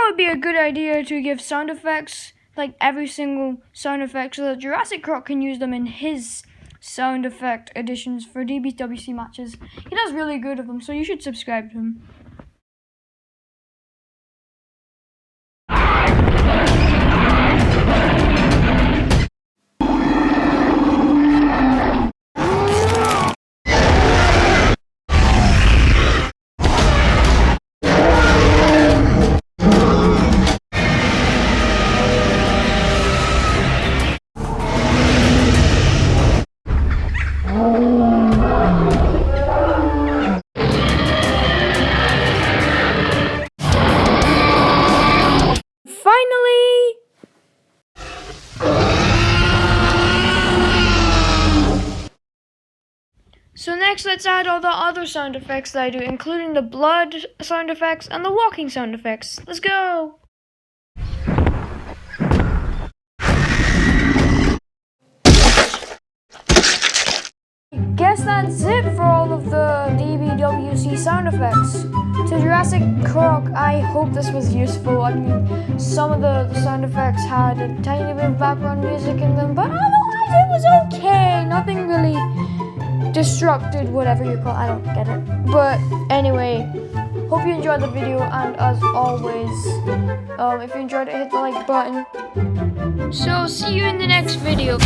thought it would be a good idea to give sound effects, like every single sound effect, so that Jurassic Croc can use them in his sound effect editions for DBWC matches. He does really good of them, so you should subscribe to him. Finally! So next, let's add all the other sound effects that I do, including the blood sound effects and the walking sound effects. Let's go! Guess that's it for all of the DBWC sound effects. To Jurassic Croc, I hope this was useful. I mean, some of the sound effects had a tiny bit of background music in them, but otherwise it was okay. Nothing really disrupted whatever you call it. I don't get it. But anyway, hope you enjoyed the video, and as always, if you enjoyed it, hit the like button. So see you in the next video.